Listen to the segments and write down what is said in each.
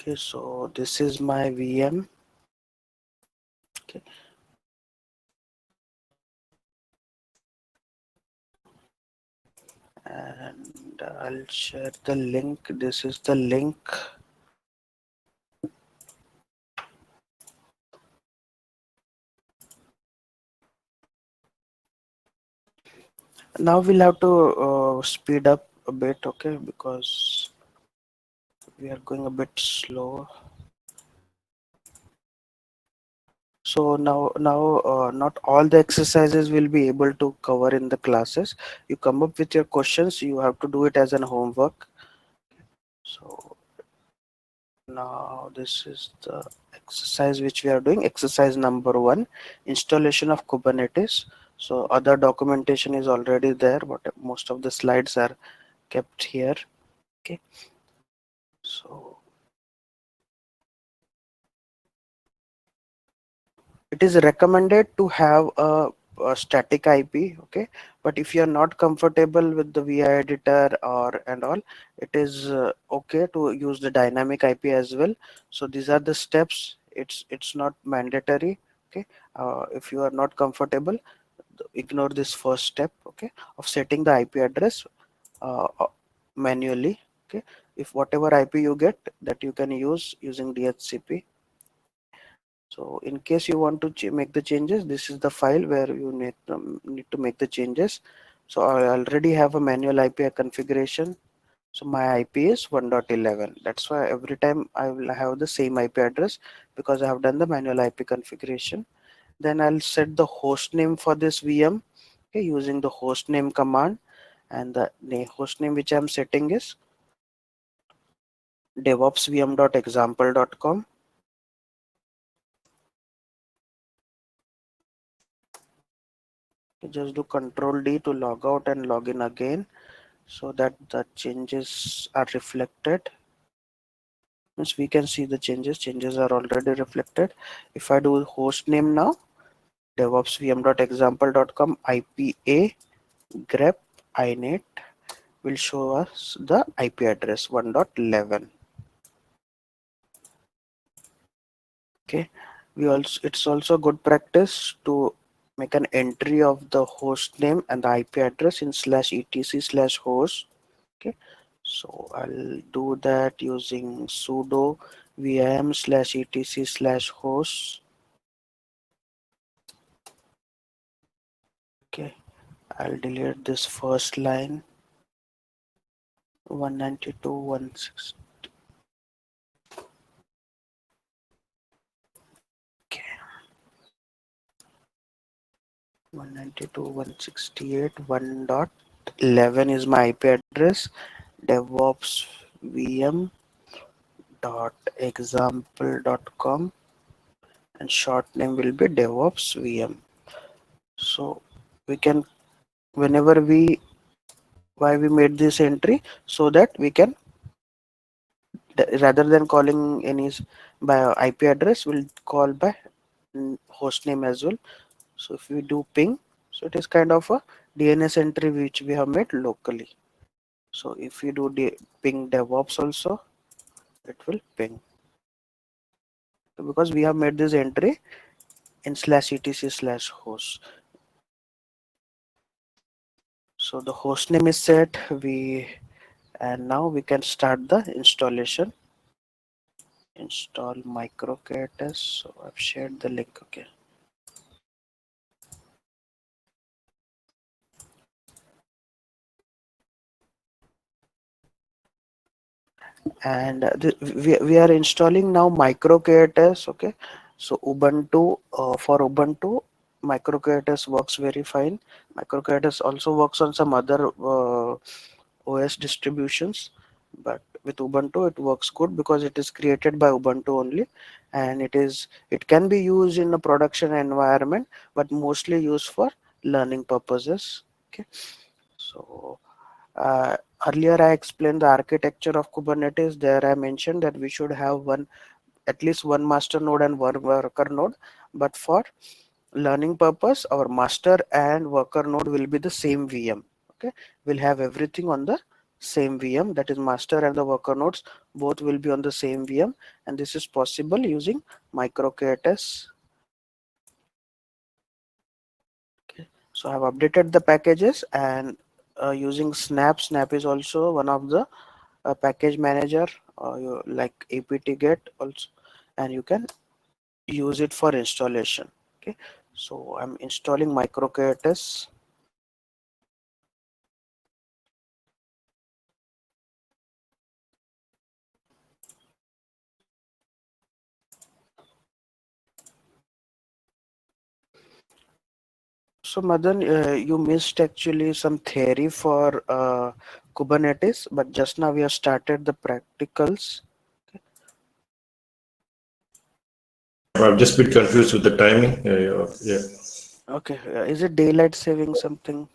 Okay, so this is my VM. Okay, and I'll share the link. This is the link. Now we'll have to speed up a bit, okay, because we are going a bit slow. So now not all the exercises will be able to cover in the classes. You come up with your questions, you have to do it as an homework. So now this is the exercise which we are doing. Exercise number 1, installation of Kubernetes. So other documentation is already there, but most of the slides are kept here. Okay, so it is recommended to have a static IP, okay, but if you are not comfortable with the VI editor or and all, it is okay to use the dynamic IP as well. So these are the steps. It's not mandatory. Okay, if you are not comfortable, ignore this first step, okay, of setting the IP address manually. Okay, if whatever IP you get, that you can use using DHCP. So in case you want to make the changes, this is the file where you need to make the changes. So I already have a manual IP configuration. So my IP is 1.11. That's why every time I will have the same IP address, because I have done the manual IP configuration. Then I'll set the host name for this VM, okay, using the host name command, and the host name which I'm setting is devopsvm.example.com. Just do Control D to log out and log in again, so that the changes are reflected. Means we can see the changes are already reflected. If I do host name now, devopsvm.example.com IPA grep inet will show us the IP address 1.11. Okay, it's also good practice to make an entry of the host name and the IP address in /etc/host. Okay, so I'll do that using sudo vim/etc/host. Okay, I'll delete this first line 192.160. Okay, 192.168 1.11 is my IP address. DevOps VM dot example.com, and short name will be DevOps VM. So we can, whenever why we made this entry, so that we can, rather than calling any by IP address, we'll call by host name as well. So if we do ping, so it is kind of a DNS entry which we have made locally. So if we do ping DevOps also, it will ping, because we have made this entry in /etc/host. So the host name is set, and now we can start the installation. Install micro K8s. So I've shared the link. Okay, and we are installing now micro K8s. Okay, so Ubuntu, for Ubuntu, micro K8s works very fine. Micro K8s also works on some other OS distributions, but with Ubuntu it works good because it is created by Ubuntu only, and it can be used in a production environment, but mostly used for learning purposes. Okay, so uh, earlier I explained the architecture of Kubernetes. There I mentioned that we should have at least one master node and one worker node, but for learning purpose, our master and worker node will be the same VM. Okay, we'll have everything on the same VM, that is master and the worker nodes both will be on the same VM, and this is possible using micro K8s. Okay. So I have updated the packages, and using Snap is also one of the package manager, like apt get also, and you can use it for installation. Okay, so I'm installing micro K8s. So Madan, you missed actually some theory for Kubernetes, but just now we have started the practicals. I'm just a bit confused with the timing. Yeah. Okay, is it daylight saving something?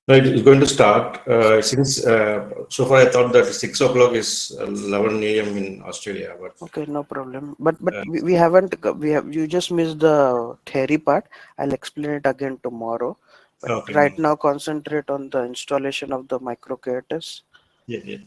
No, it's going to start since so far I thought that 6 o'clock is 11 a.m. in Australia, but Okay, no problem. But uh, we haven't we have you just missed the theory part. I'll explain it again tomorrow. But okay, no. right now concentrate on the installation of the micro K8s. Yeah, yeah.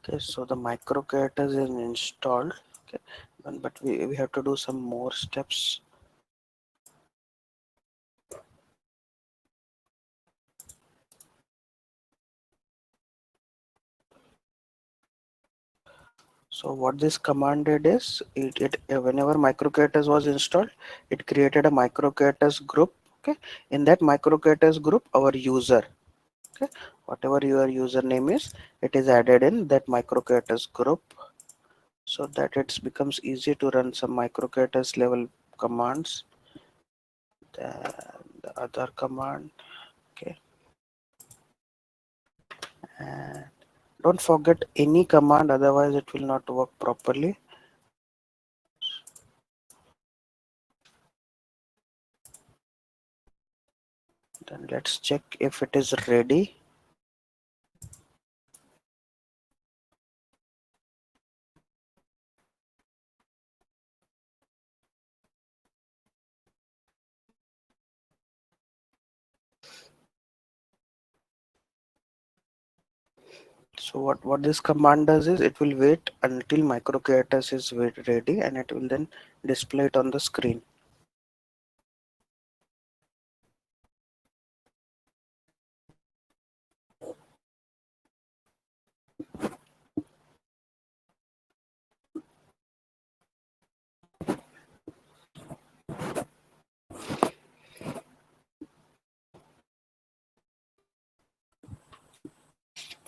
Okay, so the micro K8s is installed. Okay, but we have to do some more steps. So what this command did is it whenever micro K8s was installed, it created a micro K8s group. Okay, in that micro K8s group, our user, okay, whatever your username is, it is added in that micro K8s group, so that it becomes easy to run some micro K8s level commands. Then the other command, okay, and don't forget any command, otherwise it will not work properly. Then let's check if it is ready. So what this command does is it will wait until micro K8s is ready, and it will then display it on the screen.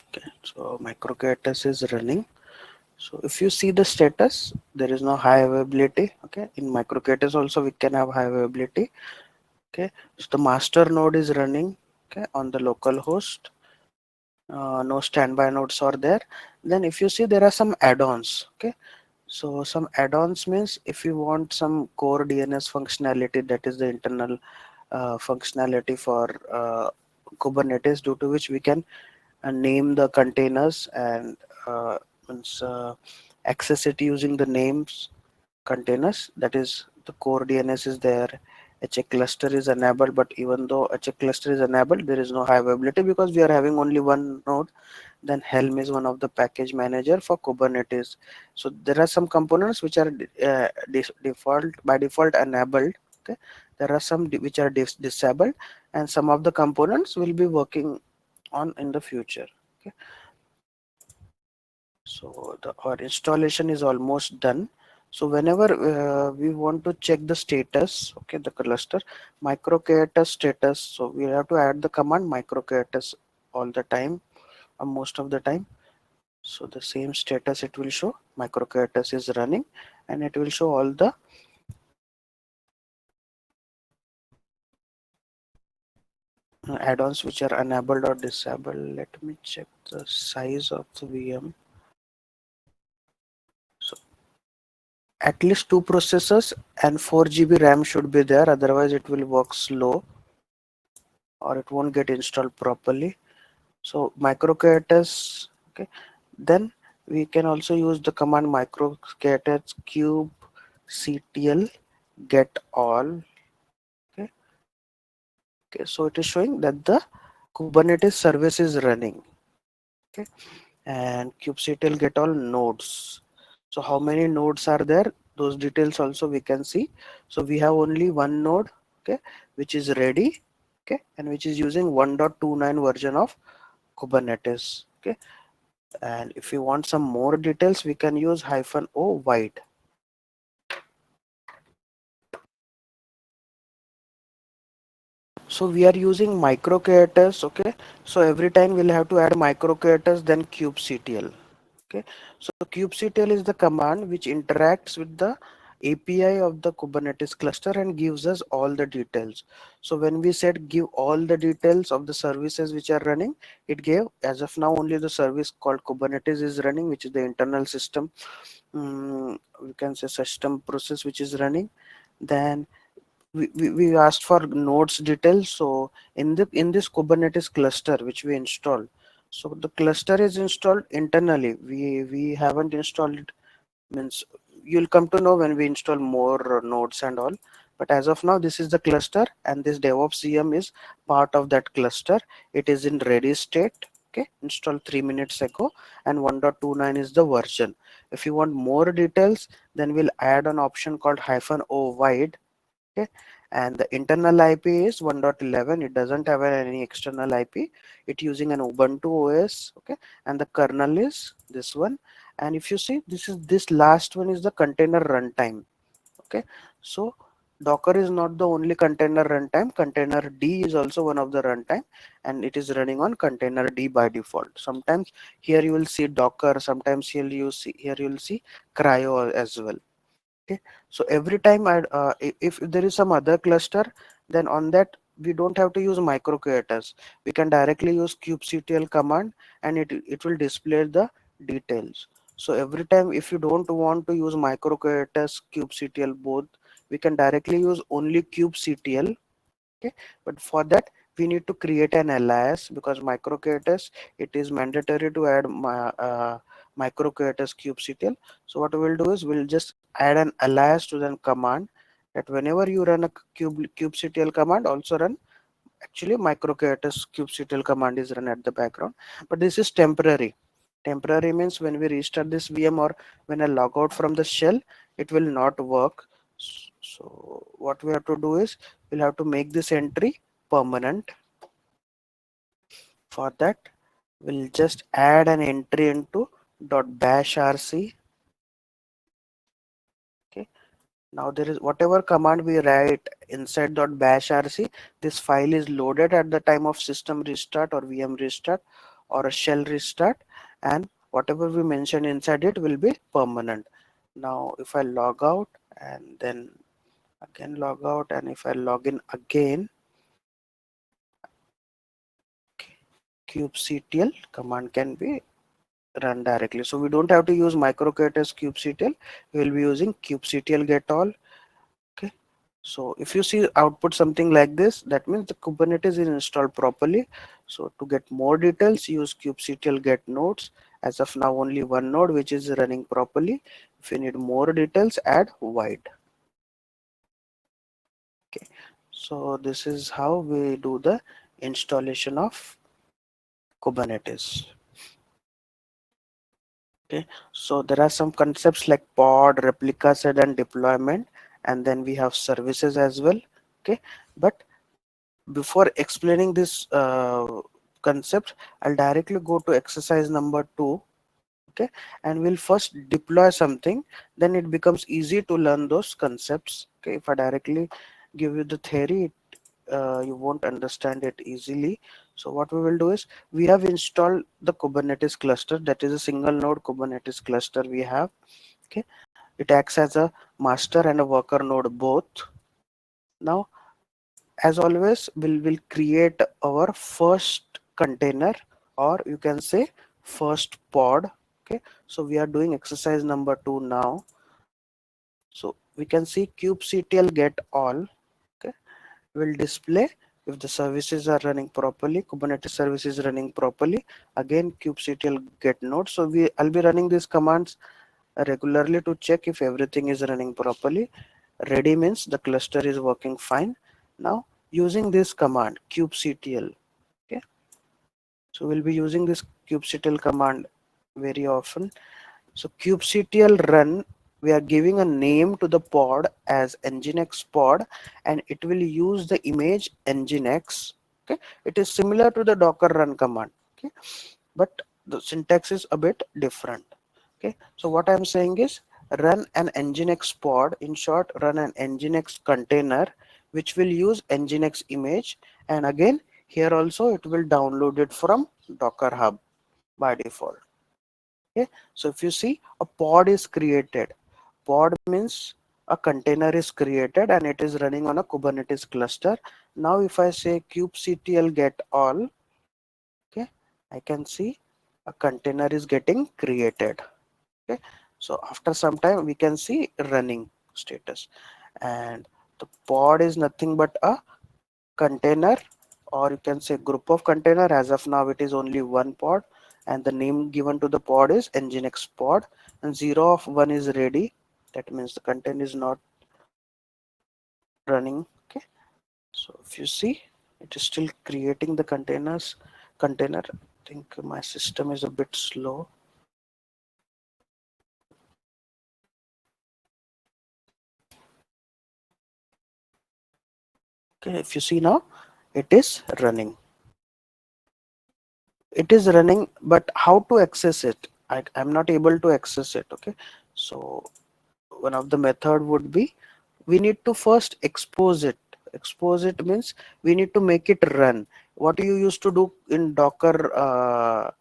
Okay, so micro K8s is running. So if you see the status, there is no high availability. Okay, in micro K8s also we can have high availability. Okay, so the master node is running. Okay, on the local host. No standby nodes are there. Then if you see, there are some add-ons. Okay, so some add-ons means if you want some core DNS functionality, that is the internal functionality for Kubernetes, due to which we can name the containers and uh, means, access it using the names containers. That is, the core DNS is there. A check cluster is enabled, but even though a check cluster is enabled, there is no high availability because we are having only one node. Then Helm is one of the package manager for Kubernetes. So there are some components which are default by default enabled. Okay, there are some which are disabled, and some of the components will be working on in the future. Okay, so our installation is almost done. So whenever we want to check the status, okay, the cluster micro K8s status, so we have to add the command micro K8s all the time. most of the time. So the same status it will show, micro K8s is running, and it will show all the add-ons which are enabled or disabled. Let me check the size of the VM. So at least two processors and 4 GB RAM should be there, otherwise it will work slow or it won't get installed properly. So micro K8s, okay. Then we can also use the command micro K8s cube ctl get all. Okay. Okay, so it is showing that the Kubernetes service is running. Okay, and kubectl get all nodes. So how many nodes are there? Those details also we can see. So we have only one node, okay, which is ready, okay, and which is using 1.29 version of Kubernetes. Okay, and if you want some more details, we can use -o wide. So we are using micro K8s, okay. So every time we'll have to add micro K8s, then kubectl. Okay, so kubectl is the command which interacts with the API of the Kubernetes cluster and gives us all the details. So when we said give all the details of the services which are running, it gave as of now only the service called Kubernetes is running, which is the internal system. We can say system process which is running. Then we asked for nodes details. So in this Kubernetes cluster which we installed, so the cluster is installed internally. We haven't installed it, means you'll come to know when we install more nodes and all. But as of now, this is the cluster, and this DevOps VM is part of that cluster. It is in ready state. Okay, installed 3 minutes ago, and 1.29 is the version. If you want more details, then we'll add an option called -o wide. Okay, and the internal IP is 1.11. It doesn't have any external IP. It using an Ubuntu OS. Okay, and the kernel is this one. And if you see, this last one is the container runtime. Okay, so Docker is not the only container runtime. Container D is also one of the runtime, and it is running on container D by default. Sometimes here you will see Docker. Sometimes here you will see Cryo as well. Okay, so every time if there is some other cluster, then on that we don't have to use micro K8s. We can directly use kubectl command, and it will display the details. So every time if you don't want to use micro K8s kubectl both, we can directly use only kubectl. Okay, but for that we need to create an alias, because micro K8s it is mandatory to add micro K8s kubectl. So what we'll do is we'll just add an alias to the command, that whenever you run a kubectl command, also run actually micro K8s kubectl command is run at the background. But this is temporary. Temporary means when we restart this VM or when I log out from the shell, it will not work. So what we have to do is we'll have to make this entry permanent. For that, we'll just add an entry into .bashrc. Okay. Now there is whatever command we write inside .bashrc, this file is loaded at the time of system restart or VM restart or a shell restart, and whatever we mention inside it will be permanent. Now if I log out and then again log out, and if I log in again, kubectl command can be run directly. So we don't have to use micro K8s kubectl. We will be using kubectl get all. Okay. So if you see output something like this, that means the Kubernetes is installed properly. So to get more details, use kubectl get nodes. As of now, only one node which is running properly. If you need more details, add wide. Okay. So this is how we do the installation of Kubernetes. Okay, so there are some concepts like pod, replica set, and deployment, and then we have services as well. Okay, but before explaining this concept, I'll directly go to exercise number 2. Okay, and we'll first deploy something, then it becomes easy to learn those concepts. Okay, if I directly give you the theory, you won't understand it easily. So what we will do is we have installed the Kubernetes cluster, that is a single node Kubernetes cluster we have. Okay, it acts as a master and a worker node both. Now, as always, we'll create our first container, or you can say first pod. Okay, so we are doing exercise number 2 now. So we can see kubectl get all. Okay, will display if the services are running properly, Kubernetes service is running properly. Again, kubectl get node. So I'll be running these commands regularly to check if everything is running properly. Ready means the cluster is working fine. Now using this command kubectl. Okay, so we'll be using this kubectl command very often. So kubectl run, we are giving a name to the pod as nginx pod, and it will use the image nginx. Okay, it is similar to the docker run command. Okay, but the syntax is a bit different. Okay, so what I'm saying is run an nginx pod, in short run an nginx container which will use nginx image, and again here also it will download it from docker hub by default. Okay, so if you see a pod is created, pod means a container is created and it is running on a Kubernetes cluster. Now if I say kubectl get all, okay, I can see a container is getting created. Okay, so after some time we can see running status, and the pod is nothing but a container, or you can say group of container. As of now it is only one pod, and the name given to the pod is nginx pod, and 0 of 1 is ready, that means the container is not running. Okay, so if you see it is still creating the container. I think my system is a bit slow. Okay, if you see now it is running. It is running, but how to access it? I'm not able to access it. Okay, so one of the method would be we need to first expose it. Expose it means we need to make it run. What you used to do in docker,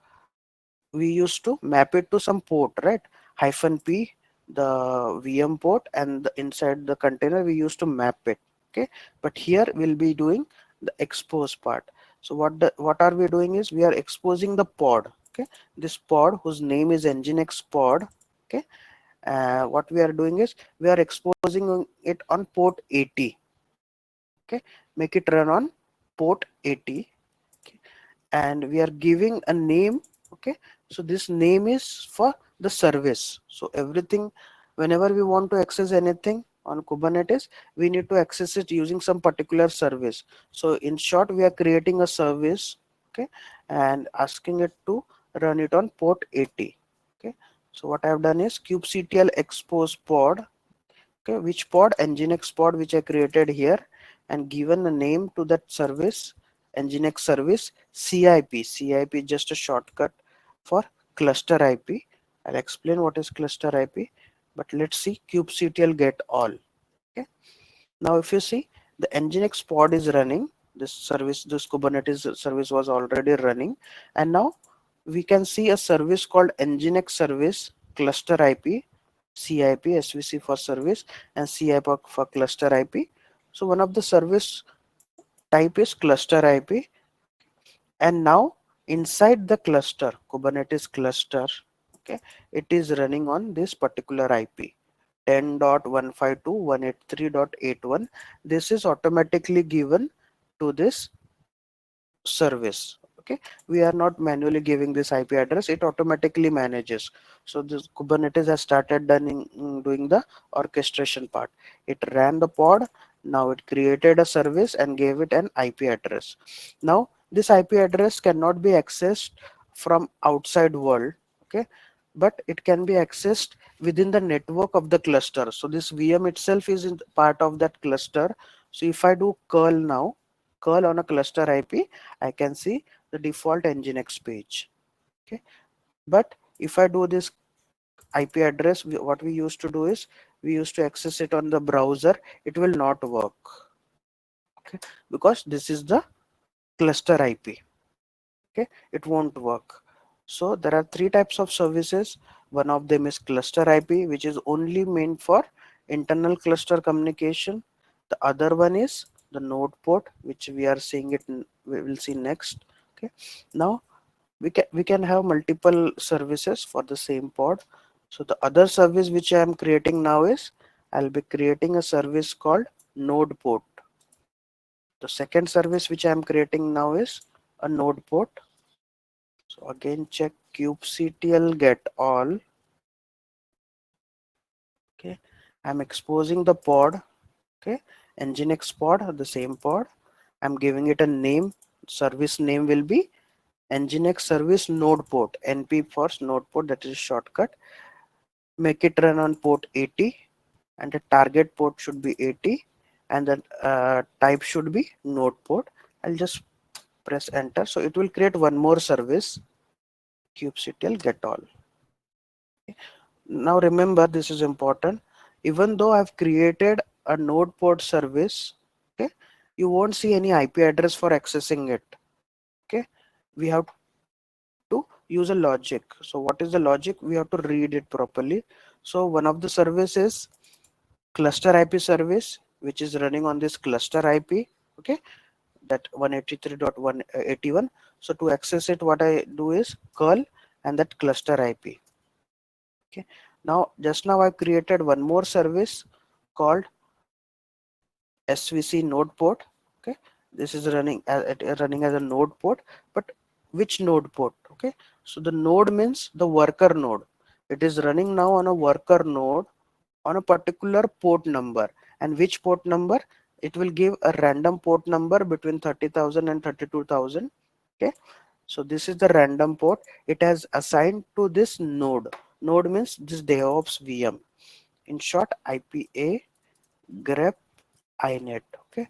we used to map it to some port, right? -p, the VM port, and inside the container we used to map it. Okay, but here we'll be doing the expose part. So what are we doing is we are exposing the pod. Okay, this pod whose name is nginx pod. Okay, what we are doing is we are exposing it on port 80. Okay, make it run on port 80. Okay, and we are giving a name. Okay, so this name is for the service. So everything, whenever we want to access anything on Kubernetes, we need to access it using some particular service. So in short, we are creating a service. Okay, and asking it to run it on port 80. Okay, so what I have done is kubectl expose pod. Okay, which pod? nginx pod, which I created here, and given a name to that service, nginx service cip is just a shortcut for cluster ip. I'll explain what is cluster ip, but let's see kubectl get all. Okay, now if you see the nginx pod is running, this service, this Kubernetes service was already running, and now we can see a service called nginx service cluster ip, CIP, SVC for service, and CIP for cluster IP. So one of the service type is cluster IP, and now inside the cluster, Kubernetes cluster, okay, it is running on this particular IP. 10.152.183.81. This is automatically given to this service. Okay, we are not manually giving this IP address, it automatically manages. So this Kubernetes has started doing the orchestration part. It ran the pod, now it created a service and gave it an IP address. Now this IP address cannot be accessed from outside world. Okay, but it can be accessed within the network of the cluster. So this VM itself is in part of that cluster. So if I do curl now, curl on a cluster IP, I can see the default nginx page. Okay, but if I do this IP address, what we used to do is we used to access it on the browser. It will not work. Okay, because this is the cluster IP. okay, it won't work. So there are three types of services. One of them is cluster IP, which is only meant for internal cluster communication. The other one is the node port, which we are seeing it we will see next. Okay, now we can have multiple services for the same pod. So the other service which I am creating now is I'll be creating a service called node port. The second service which I am creating now is a node port. So again check kubectl get all. Okay, I'm exposing the pod. Okay, nginx pod, the same pod. I'm giving it a name. Service name will be nginx service node port, np for node port, that is shortcut. Make it run on port 80 and the target port should be 80 and the type should be node port. I'll just press enter, so it will create one more service, kubectl get all. Now remember, this is important. Even though I've created a node port service, okay, you won't see any IP address for accessing it. Okay, we have to use a logic. So what is the logic? We have to read it properly. So one of the services cluster IP service, which is running on this cluster IP, okay, that 183.181. So to access it, what I do is curl and that cluster IP. Okay, now just now I created one more service called svc node port. Okay, this is running as a node port, but which node port? Okay, so the node means the worker node. It is running now on a worker node on a particular port number. And which port number? It will give a random port number between 30,000 and 32,000. Okay, so this is the random port. It has assigned to this node. Node means this DevOps VM. In short, IPA grep inet. Okay,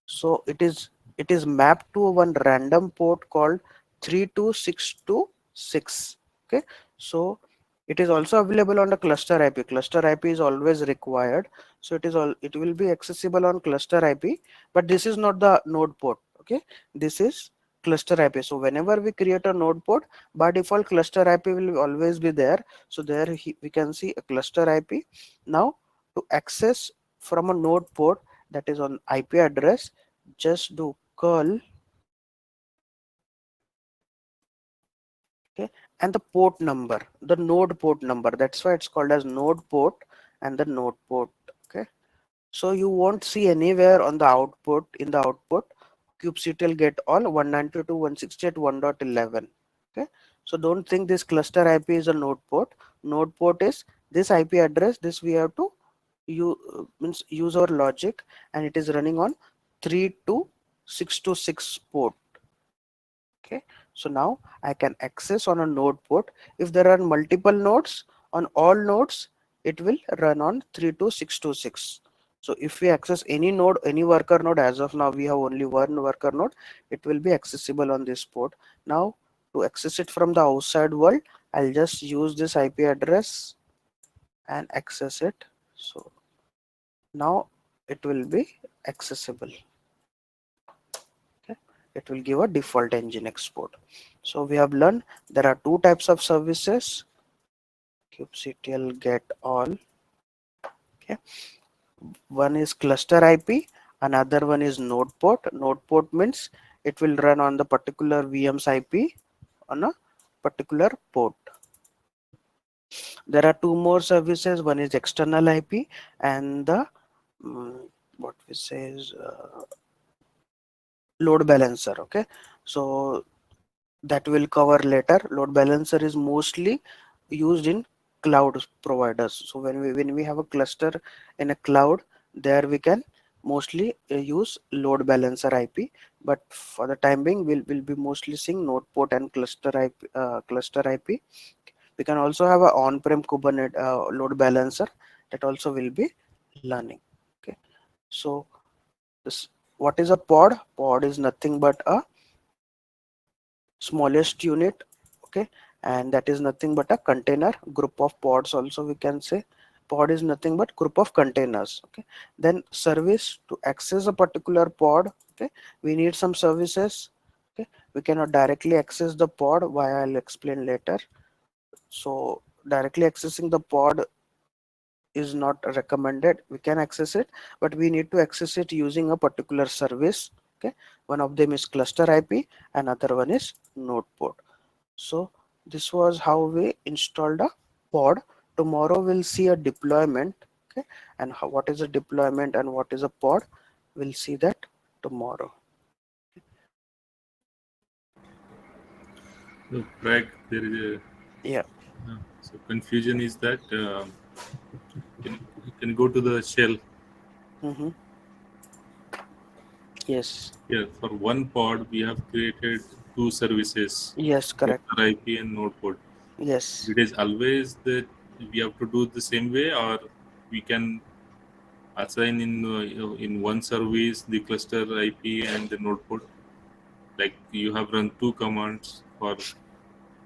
so it is mapped to one random port called 32626. Okay, so it is also available on the cluster IP. Cluster IP is always required, so it will be accessible on cluster IP, but this is not the node port. Okay, this is cluster IP. So whenever we create a node port, by default cluster IP will always be there. So there we can see a cluster IP. Now to access from a node port that is on IP address, just do curl, okay, and the port number, the node port number. That's why it's called as node port and the node port. Okay, so you won't see anywhere on the output, in the output, kubectl get all 192.168.1.11. Okay, so don't think this cluster IP is a node port. Node port is this IP address. This we have to means use our logic, and it is running on 32626 port. Okay, so now I can access on a node port. If there are multiple nodes, on all nodes it will run on 32626. So if we access any node, any worker node, as of now we have only one worker node, it will be accessible on this port. Now to access it from the outside world, I'll just use this IP address and access it. So now it will be accessible. Okay, it will give a default nginx port. So we have learned there are two types of services, kubectl get all. Okay, one is cluster IP, another one is node port. Node port means it will run on the particular VM's IP on a particular port. There are two more services, one is external IP and the what we say is load balancer. Okay, so that will cover later. Load balancer is mostly used in cloud providers. So when we have a cluster in a cloud, there we can mostly use load balancer IP. But for the time being, we'll be mostly seeing node port and cluster IP. We can also have a on-prem Kubernetes load balancer that also will be learning. Okay, so this, what is a pod? Pod is nothing but a smallest unit. Okay, and that is nothing but a container. Group of pods also we can say. Pod is nothing but group of containers. Okay, then service, to access a particular pod, okay, we need some services. Okay, We cannot directly access the pod, why I'll explain later. So directly accessing the pod is not recommended. We can access it, but we need to access it using a particular service. Okay, one of them is cluster IP, another one is node port. So this was how we installed a pod. Tomorrow we'll see a deployment. Okay, and what is a deployment and what is a pod, we'll see that tomorrow. So, Craig, there is Yeah. so confusion is that can you go to the shell? Mm-hmm. Yes. Yeah, for one pod we have created two services, Yes, correct. cluster IP and node port. Yes. It is always that we have to do the same way, or we can assign in one service the cluster IP and the node port. Like you have run two commands for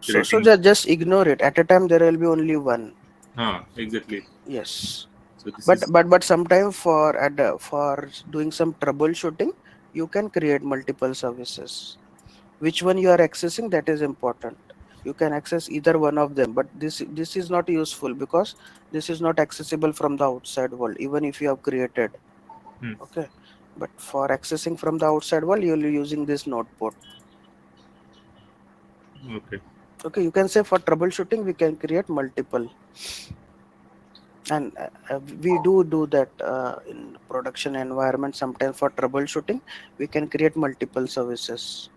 So creating. just ignore it. At a time there will be only one. Exactly. Yes. So this But is sometimes for doing some troubleshooting, you can create multiple services. Which one you are accessing, that is important. You can access either one of them, but this is not useful because this is not accessible from the outside world, even if you have created. hmm, Okay, but for accessing from the outside world, you'll be using this node port. okay. Okay, you can say for troubleshooting we can create multiple, and we do that in production environment. Sometimes for troubleshooting we can create multiple services.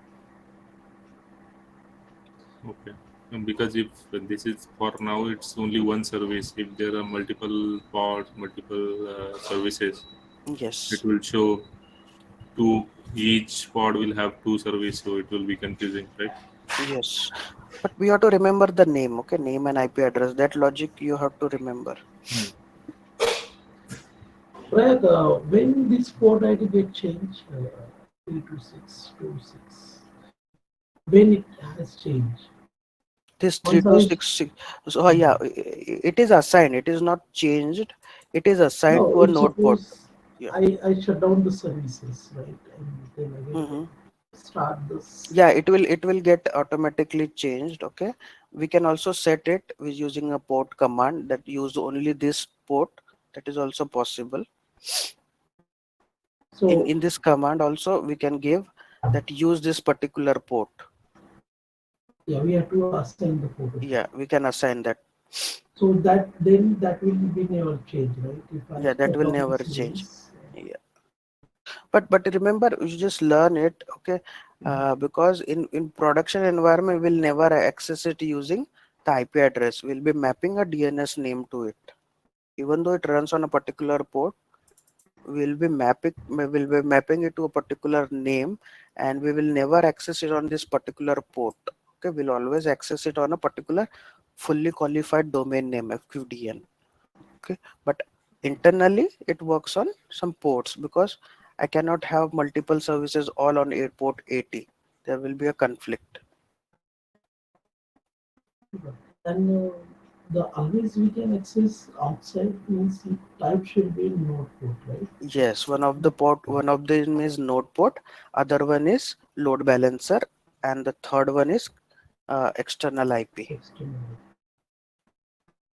Okay. Because if this is for now, it's only one service. If there are multiple pods, multiple services, it Yes. will show two. Each pod will have two services, so it will be confusing, right? Yes, but we have to remember the name, okay? Name and IP address. That logic you have to remember. Hmm. Brad, when this port ID get changed, 32626, when it has changed? This Once I 3266. So yeah, it is assigned. It is not changed. It is assigned no, to a if node port. suppose Yeah. I shut down the services, right, and then again Mm-hmm. start this. Yeah, it will get automatically changed. Okay. We can also set it with using a port command that use only this port. That is also possible. In So in this command also we can give that use this particular port. yeah, we have to assign the port. Okay. Yeah, we can assign that. So that will be never change, right? If I Yeah, that shut will down the never change. service. Yeah. But remember, you just learn it, okay? Because in production environment, we'll never access it using the IP address. We'll be mapping a DNS name to it. Even though it runs on a particular port, we will be mapping it to a particular name, and we will never access it on this particular port. Okay, we'll always access it on a particular fully qualified domain name, FQDN. Okay, but internally it works on some ports because I cannot have multiple services all on airport 80. There will be a conflict. And the always we can access outside means type should be node port, right? Yes, one of them is node port, other one is load balancer, and the third one is external IP. External.